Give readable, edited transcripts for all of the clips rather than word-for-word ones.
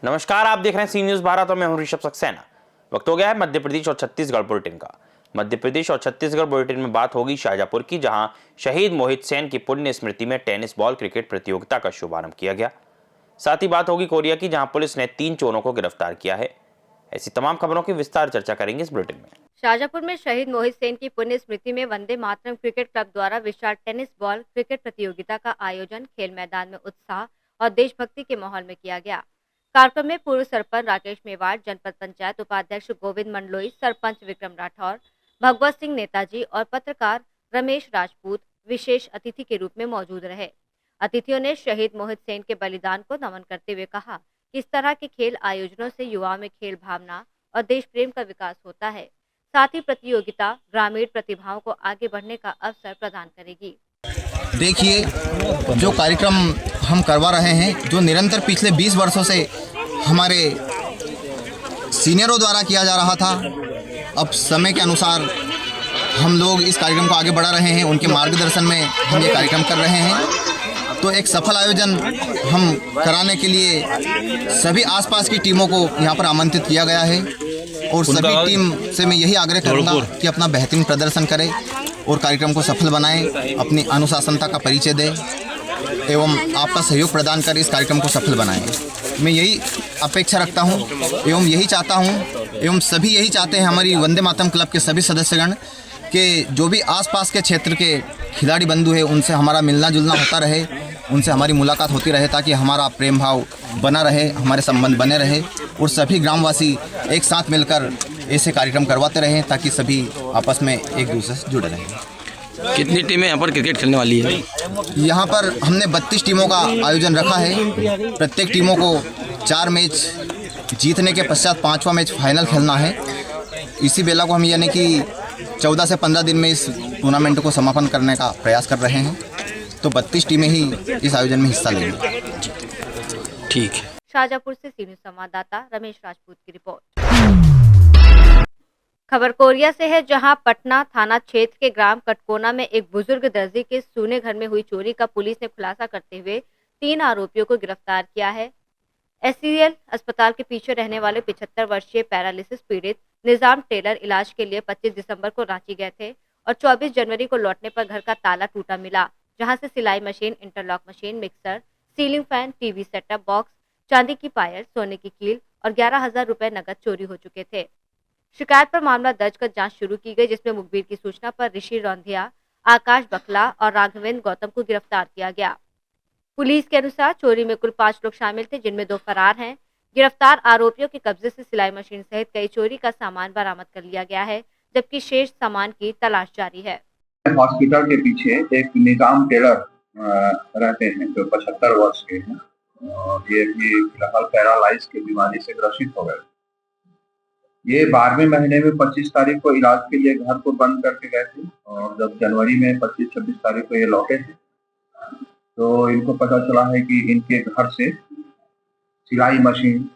नमस्कार, आप देख रहे हैं सी न्यूज भारत और मैं हूं ऋषभ सक्सेना। वक्त हो गया है मध्य प्रदेश और छत्तीसगढ़ बुलेटिन का। मध्य प्रदेश और छत्तीसगढ़ बुलेटिन में बात होगी शाजापुर की, जहां शहीद मोहित सेन की पुण्य स्मृति में टेनिस बॉल क्रिकेट प्रतियोगिता का शुभारंभ किया गया। साथ ही बात होगी कोरिया की, जहां पुलिस ने 3 चोरों को गिरफ्तार किया है। ऐसी तमाम खबरों की विस्तार चर्चा करेंगे इस बुलेटिन में। शाजापुर में शहीद मोहित सेन की पुण्य स्मृति में वंदे मातरम क्रिकेट क्लब द्वारा विशाल टेनिस बॉल क्रिकेट प्रतियोगिता का आयोजन खेल मैदान में उत्साह और देशभक्ति के माहौल में किया गया। कार्यक्रम में पूर्व सरपंच राकेश मेवाड़, जनपद पंचायत उपाध्यक्ष गोविंद मंडलोई, सरपंच विक्रम राठौर, भगवत सिंह नेताजी और पत्रकार रमेश राजपूत विशेष अतिथि के रूप में मौजूद रहे। अतिथियों ने शहीद मोहित सेन के बलिदान को नमन करते हुए कहा कि इस तरह के खेल आयोजनों से युवाओं में खेल भावना और देश प्रेम का विकास होता है। साथ ही प्रतियोगिता ग्रामीण प्रतिभाओं को आगे बढ़ने का अवसर प्रदान करेगी। देखिए, जो कार्यक्रम हम करवा रहे हैं, जो निरंतर पिछले 20 वर्षों से हमारे सीनियरों द्वारा किया जा रहा था, अब समय के अनुसार हम लोग इस कार्यक्रम को आगे बढ़ा रहे हैं। उनके मार्गदर्शन में हम ये कार्यक्रम कर रहे हैं। तो एक सफल आयोजन हम कराने के लिए सभी आसपास की टीमों को यहाँ पर आमंत्रित किया गया है और सभी टीम से मैं यही आग्रह करूँगा कि अपना बेहतरीन प्रदर्शन करें और कार्यक्रम को सफल बनाएं, अपनी अनुशासनता का परिचय दें एवं आपका सहयोग प्रदान कर इस कार्यक्रम को सफल बनाएं। मैं यही अपेक्षा रखता हूं एवं यही चाहता हूं एवं सभी यही चाहते हैं, हमारी वंदे मातरम क्लब के सभी सदस्यगण के जो भी आसपास के क्षेत्र के खिलाड़ी बंधु हैं, उनसे हमारा मिलना जुलना होता रहे, उनसे हमारी मुलाकात होती रहे, ताकि हमारा प्रेम भाव बना रहे, हमारे संबंध बने रहे और सभी ग्रामवासी एक साथ मिलकर ऐसे कार्यक्रम करवाते रहें ताकि सभी आपस में एक दूसरे से जुड़े रहें। कितनी टीमें यहाँ पर क्रिकेट खेलने वाली है? यहाँ पर हमने 32 टीमों का आयोजन रखा है। प्रत्येक टीमों को 4 मैच जीतने के पश्चात 5वां मैच फाइनल खेलना है। इसी बेला को हम यानी कि 14 से 15 दिन में इस टूर्नामेंट को समापन करने का प्रयास कर रहे हैं। तो 32 टीमें ही इस आयोजन में हिस्सा लेंगी। ठीक है। शाजापुर से सी न्यूज संवाददाता रमेश राजपूत की रिपोर्ट। खबर कोरिया से है, जहां पटना थाना क्षेत्र के ग्राम कटकोना में एक बुजुर्ग दर्जी के सूने घर में हुई चोरी का पुलिस ने खुलासा करते हुए 3 आरोपियों को गिरफ्तार किया है। एससीएल अस्पताल के पीछे रहने वाले 75 वर्षीय पैरालिसिस पीड़ित निजाम टेलर इलाज के लिए 25 दिसंबर को रांची गए थे और 24 जनवरी को लौटने पर घर का ताला टूटा मिला, जहां से सिलाई machine, interlock machine, mixer, ceiling fan, TV setup box, चांदी की पायल, सोने की कील और 11,000 रुपए नकद चोरी हो चुके थे। शिकायत पर मामला दर्ज कर जांच शुरू की गई, जिसमें मुखबिर की सूचना पर ऋषि रौंधिया, आकाश बकला और राघवेंद्र गौतम को गिरफ्तार किया गया। पुलिस के अनुसार चोरी में कुल 5 लोग शामिल थे, जिनमें 2 फरार हैं। गिरफ्तार आरोपियों के कब्जे से सिलाई मशीन सहित कई चोरी का सामान बरामद कर लिया गया है, जबकि शेष सामान की तलाश जारी है। हॉस्पिटल के पीछे एक निजाम टेलर रहते हैं जो 75 वर्ष के हैं और ये भी फिलहाल पैरालाइज की बीमारी से ग्रसित हो गए। ये 12वें महीने में 25 तारीख को इलाज के लिए घर को बंद करके गए थे और जब जनवरी में 25-26 तारीख को ये लौटे थे तो इनको पता चला है कि इनके घर से सिलाई मशीन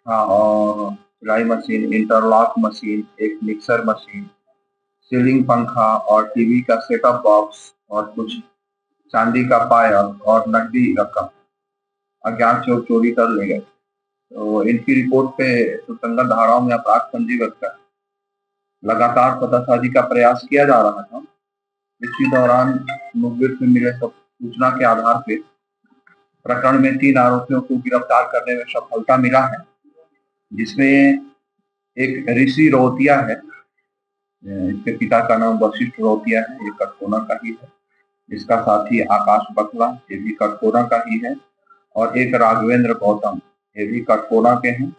और सिलाई मशीन, इंटरलॉक मशीन, एक मिक्सर मशीन, सीलिंग पंखा और टीवी का सेटअप बॉक्स और कुछ चांदी का पायल और नकदी रकम अज्ञात चोरी कर ले गए। तो इनकी रिपोर्ट पे सुसंगत धाराओं में अपराध पंजीबद्ध कर लगातार पतासाजी का प्रयास किया जा रहा था। इसी दौरान मुखबिर से मिले सूचना के आधार पर प्रकरण में 3 आरोपियों को गिरफ्तार करने में सफलता मिला है, जिसमें एक ऋषि रौतिया है, इसके पिता का नाम वशिष्ठ रौतिया है, ये कटकोना का ही है। इसका साथी आकाश बकला, ये भी कटकोना का ही है, और एक राघवेंद्र गौतम, ये भी कटकोना के हैं।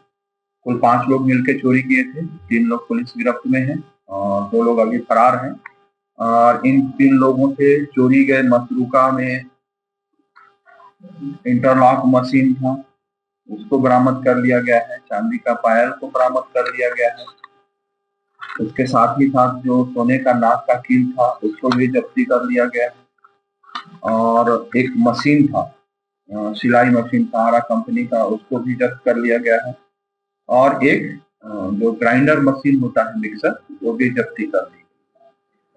कुल 5 लोग मिलकर चोरी किए थे। 3 लोग पुलिस गिरफ्त में हैं और 2 लोग अभी फरार हैं। और इन 3 लोगों से चोरी गए मसरूका में इंटरलॉक मशीन था, उसको बरामद कर लिया गया है। चांदी का पायल को बरामद कर लिया गया है। उसके साथ ही साथ जो सोने का नाक का कील था उसको भी जब्ती कर लिया गया है। और एक मशीन था, सिलाई मशीन सहारा कंपनी का, उसको भी जब्त कर लिया गया है। और एक जो ग्राइंडर मशीन होता है, मिक्सर, वो भी जब्ती कर ली।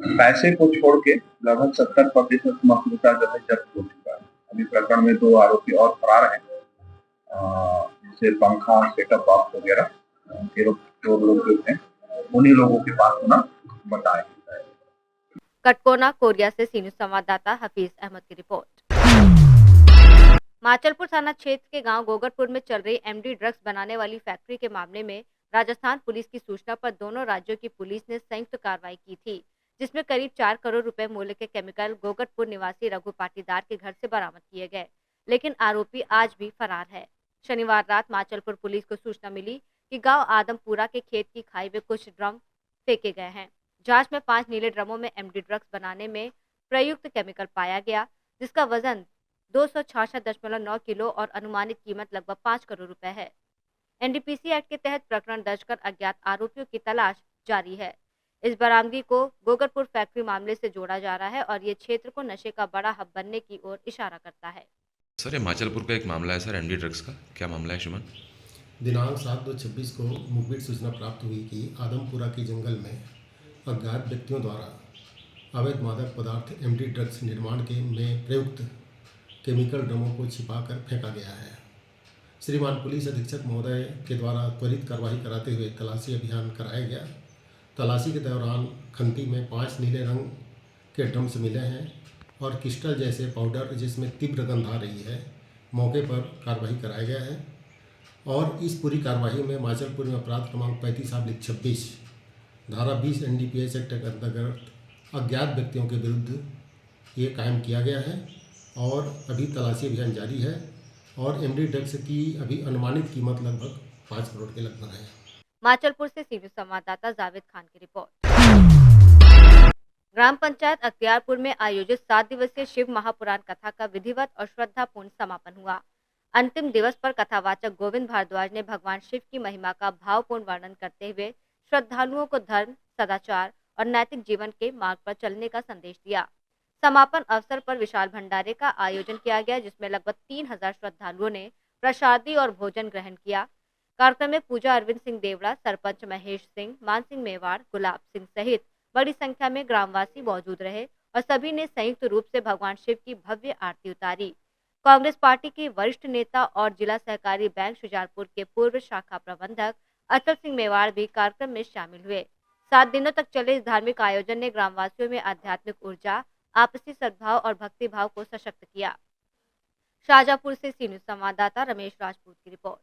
पैसे को छोड़ के लगभग 70% मखलूता जो है जब्त हो चुका है। अभी प्रकरण में 2 आरोपी और फरार हैं, जैसे पंखा, सेटअप बॉक्स वगैरह ये लोग 2 लोग जो हैं उन्हीं लोगों के पास होना बताया है। कटकोना कोरिया से सी न्यूज संवाददाता हफीज अहमद की रिपोर्ट। माचलपुर थाना क्षेत्र के गांव गोगरपुर में चल रही एमडी ड्रग्स बनाने वाली फैक्ट्री के मामले में राजस्थान पुलिस की सूचना पर दोनों राज्यों की पुलिस ने संयुक्त कार्रवाई की थी, जिसमें करीब 4 करोड़ रुपए मूल्य के केमिकल गोगरपुर निवासी रघु पाटीदार के घर से बरामद किए गए, लेकिन आरोपी आज भी फरार है। शनिवार रात माचलपुर पुलिस को सूचना मिली कि गांव आदमपुरा के खेत की खाई में कुछ ड्रम फेंके गए हैं। जांच में 5 नीले ड्रमों में एमडी ड्रग्स बनाने में प्रयुक्त केमिकल पाया गया, जिसका वजन 266.9 किलो और अनुमानित कीमत लगभग 5 करोड़ रुपए है। एनडीपीसी एक्ट के तहत प्रकरण दर्ज कर अज्ञात आरोपियों की तलाश जारी है। इस बरामदगी को गोगरपुर फैक्ट्री मामले से जोड़ा जा रहा है और ये क्षेत्र को नशे का बड़ा हब बनने की ओर इशारा करता है। सर, ये हिमाचलपुर का एक मामला है सर, एमडी ड्रग्स का क्या मामला है श्रीमान? दिनांक 7/2/26 को मुखबिर सूचना प्राप्त हुई कि आदमपुरा के जंगल में अज्ञात व्यक्तियों द्वारा अवैध मादक पदार्थ एमडी ड्रग्स निर्माण के में प्रयुक्त केमिकल ड्रमों को छिपाकर फेंका गया है। श्रीमान पुलिस अधीक्षक महोदय के द्वारा त्वरित कार्रवाई कराते हुए तलाशी अभियान कराया गया। तलाशी के दौरान खंती में 5 नीले रंग के ड्रम्स मिले हैं और क्रिस्टल जैसे पाउडर जिसमें तीव्र गंध आ रही है। मौके पर कार्रवाई कराया गया है और इस पूरी कार्रवाई में माचलपुर में अपराध क्रमांक 35/26 धारा 20 एनडीपीएस एक्ट के अंतर्गत अज्ञात व्यक्तियों के विरुद्ध ये कायम किया गया है और अभी तलाशी अभियान जारी है और एमडी ड्रग्स की अभी अनुमानित कीमत लगभग 5 करोड़ के लगभग है। माचलपुर से सी न्यूज संवाददाता जावेद खान की रिपोर्ट। ग्राम पंचायत अख्तियारपुर में आयोजित 7 दिवसीय शिव महापुराण कथा का विधिवत और श्रद्धापूर्ण समापन हुआ। अंतिम दिवस पर कथावाचक गोविंद भारद्वाज ने भगवान शिव की महिमा का भावपूर्ण वर्णन करते हुए श्रद्धालुओं को धर्म, सदाचार और नैतिक जीवन के मार्ग पर चलने का संदेश दिया। समापन अवसर पर विशाल भंडारे का आयोजन किया गया, जिसमें लगभग 3000 श्रद्धालुओं ने प्रसादी और भोजन ग्रहण किया। कार्यक्रम में पूजा अरविंद सिंह देवड़ा, सरपंच महेश सिंह, मान सिंह मेवाड़, गुलाब सिंह सहित बड़ी संख्या में ग्रामवासी मौजूद रहे और सभी ने संयुक्त रूप से भगवान शिव की भव्य आरती उतारी। कांग्रेस पार्टी के वरिष्ठ नेता और जिला सहकारी बैंक शुजालपुर के पूर्व शाखा प्रबंधक अचल सिंह मेवाड़ भी कार्यक्रम में शामिल हुए। 7 दिनों तक चले इस धार्मिक आयोजन ने ग्रामवासियों में आध्यात्मिक ऊर्जा, आपसी सद्भाव और भक्ति भाव को सशक्त किया। शाहजहांपुर से सी न्यूज संवाददाता रमेश राजपूत की रिपोर्ट।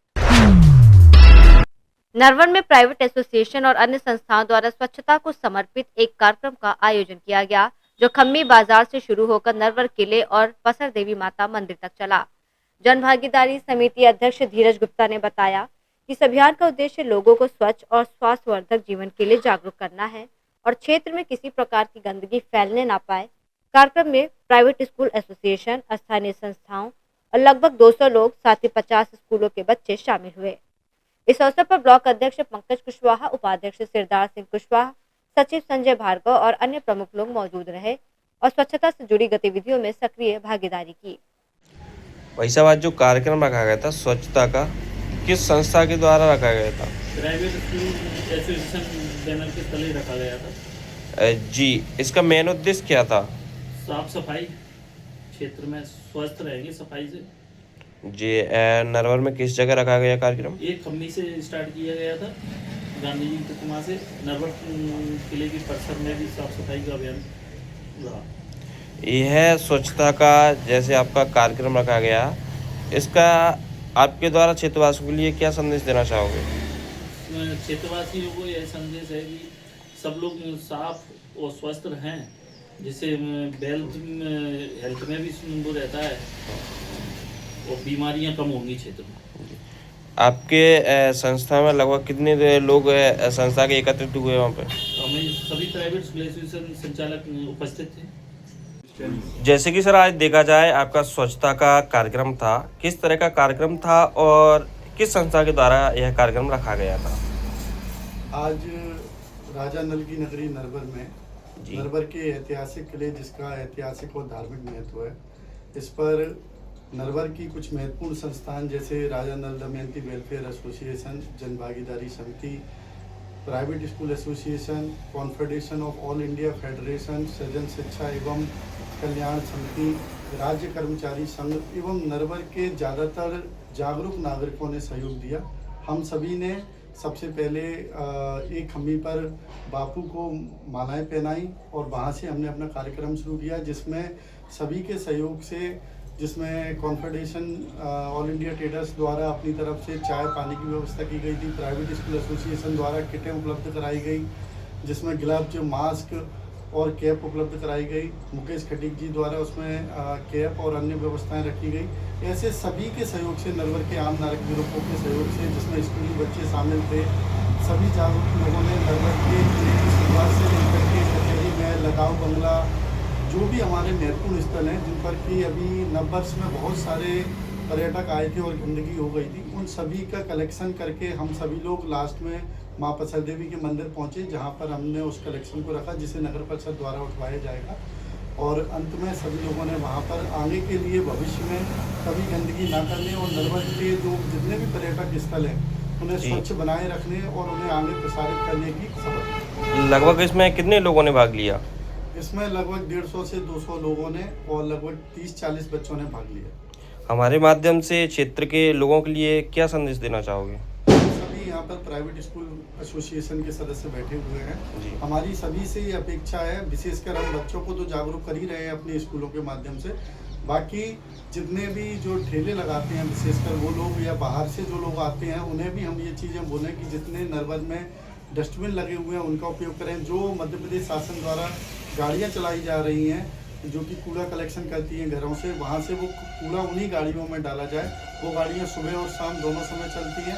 नरवर में प्राइवेट एसोसिएशन और अन्य संस्थाओं द्वारा स्वच्छता को समर्पित एक कार्यक्रम का आयोजन किया गया, जो खम्मी बाजार से शुरू होकर नरवर किले और पसर देवी माता मंदिर तक चला। जन भागीदारी समिति अध्यक्ष धीरज गुप्ता ने बताया कि इस अभियान का उद्देश्य लोगों को स्वच्छ और स्वास्थ्यवर्धक जीवन के लिए जागरूक करना है और क्षेत्र में किसी प्रकार की गंदगी फैलने ना पाए। कार्यक्रम में प्राइवेट स्कूल एसोसिएशन, स्थानीय संस्थाओं और लगभग 200 लोग, साथ ही 50 स्कूलों के बच्चे शामिल हुए। इस अवसर पर ब्लॉक अध्यक्ष पंकज कुशवाहा, उपाध्यक्ष सिरदार सिंह कुशवाहा, सचिव संजय भार्गव और अन्य प्रमुख लोग मौजूद रहे और स्वच्छता से जुड़ी गतिविधियों में सक्रिय भागीदारी की। भाई साहब, आज जो कार्यक्रम रखा गया था स्वच्छता का, किस संस्था के द्वारा रखा गया था? प्राइवेट स्कूल एसोसिएशन बैनर के तले रखा गया था। जी, इसका मेन उद्देश्य क्या था? साफ सफाई, क्षेत्र में स्वस्थ रहेंगे सफाई से। जी, नरवर में किस जगह रखा गया कार्यक्रम? एक खम्मी से स्टार्ट किया गया था, गांधी जी के कुमार से। नरवर किले की परिसर में भी साफ सफाई का अभियान रहा। यह स्वच्छता का जैसे आपका कार्यक्रम रखा गया, इसका आपके द्वारा क्षेत्रवासियों के लिए क्या संदेश देना चाहोगे? क्षेत्रवासियों को यह संदेश है कि सब लोग साफ और स्वस्थ रहें, जिससे हेल्थ में भी वो रहता है और बीमारियां कम होंगी क्षेत्र में। आपके संस्था में लगभग कितने लोग संस्था के एकत्रित हुए वहाँ पे? हमें सभी प्राइवेट स्कूल एसोसिएशन संचालक उपस्थित थे। जैसे कि सर आज देखा जाए आपका स्वच्छता का कार्यक्रम था, किस तरह का कार्यक्रम था और किस संस्था के द्वारा यह कार्यक्रम रखा गया था? आज राजा नल की नगरी नरवर में नरवर के ऐतिहासिक किले, जिसका ऐतिहासिक और धार्मिक महत्व है, इस पर नरवर की कुछ महत्वपूर्ण संस्थान जैसे राजा नल दमयंती वेलफेयर एसोसिएशन, जन भागीदारी समिति, private school association, confederation of all India federation, सृजन शिक्षा एवं कल्याण समिति, राज्य कर्मचारी संघ एवं नरवर के ज़्यादातर जागरूक नागरिकों ने सहयोग दिया। हम सभी ने सबसे पहले एक खम्भी पर बापू को मालाएं पहनाई और वहाँ से हमने अपना कार्यक्रम शुरू किया, जिसमें सभी के सहयोग से, जिसमें कॉन्फेडरेशन ऑल इंडिया ट्रेडर्स द्वारा अपनी तरफ से चाय पानी की व्यवस्था की गई थी, प्राइवेट स्कूल एसोसिएशन द्वारा किटें उपलब्ध कराई गई, जिसमें ग्लव्स, मास्क और कैप उपलब्ध कराई गई। मुकेश खटीक जी द्वारा उसमें कैप और अन्य व्यवस्थाएं रखी गई। ऐसे सभी के सहयोग से, नरवर के आम नागरिक ग्रुपों के सहयोग से, जिसमें स्कूली बच्चे शामिल थे, सभी जागरूक लोगों ने नरवर के शुरुआत से लेकर के कचहरी में, लगाव बंगला, जो भी हमारे महत्वपूर्ण स्थल हैं जिन पर कि अभी नववर्ष में बहुत सारे पर्यटक आए थे और गंदगी हो गई थी, उन सभी का कलेक्शन करके हम सभी लोग लास्ट में माँ पसल देवी के मंदिर पहुँचे, जहाँ पर हमने उस कलेक्शन को रखा, जिसे नगर परिषद द्वारा उठवाया जाएगा। और अंत में सभी लोगों ने वहाँ पर आने के लिए भविष्य में कभी गंदगी ना करने और नरवर के जो जितने भी पर्यटक स्थल हैं उन्हें स्वच्छ बनाए रखने और उन्हें आगे प्रसारित करने की शपथ। लगभग इसमें कितने लोगों ने भाग लिया? इसमें लगभग 150 से 200 लोगों ने और लगभग 30-40 बच्चों ने भाग लिया। हमारे माध्यम से क्षेत्र के लोगों के लिए क्या संदेश देना चाहोगे? सभी यहाँ पर प्राइवेट स्कूल एसोसिएशन के सदस्य बैठे हुए हैं। हमारी सभी से ये अपेक्षा है, विशेषकर हम बच्चों को तो जागरूक कर ही रहे हैं अपने स्कूलों के माध्यम से, बाकी जितने भी जो ठेले लगाते हैं, विशेषकर वो लोग या बाहर से जो लोग आते हैं, उन्हें भी हम ये चीज़ें बोलें कि जितने नरवर में डस्टबिन लगे हुए हैं उनका उपयोग करें। जो मध्य प्रदेश शासन द्वारा गाड़ियाँ चलाई जा रही हैं जो कि कूड़ा कलेक्शन करती हैं घरों से, वहाँ से वो कूड़ा उन्हीं गाड़ियों में डाला जाए। वो गाड़ियाँ सुबह और शाम दोनों समय चलती हैं।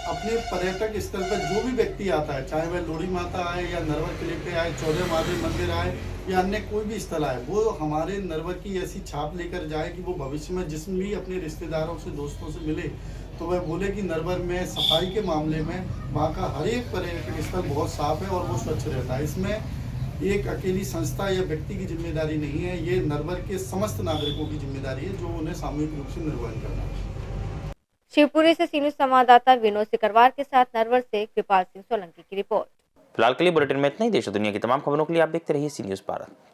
अपने पर्यटक स्थल पर जो भी व्यक्ति आता है, चाहे वह लोड़ी माता आए या नरवर किले पे आए, चौधरी महादेव मंदिर आए या अन्य कोई भी स्थल आए, वो हमारे नरवर की ऐसी छाप लेकर जाए कि वो भविष्य में जिसमें भी अपने रिश्तेदारों से, दोस्तों से मिले तो वह बोले कि नरवर में सफाई के मामले में वहाँ का हर एक पर्यटक स्थल बहुत साफ है और वो स्वच्छ रहता है। इसमें एक अकेली संस्था या व्यक्ति की जिम्मेदारी नहीं है, ये नरवर के समस्त नागरिकों की जिम्मेदारी है, जो उन्हें सामूहिक रूप से निर्वहन करना है। शिवपुरी से सी न्यूज़ संवाददाता विनोद सिकरवार के साथ नरवर से कृपाल सिंह सोलंकी की रिपोर्ट। फिलहाल के लिए बुलेटिन में इतना ही। देश और दुनिया की तमाम खबरों के लिए आप देखते रहिए सी न्यूज़ भारत।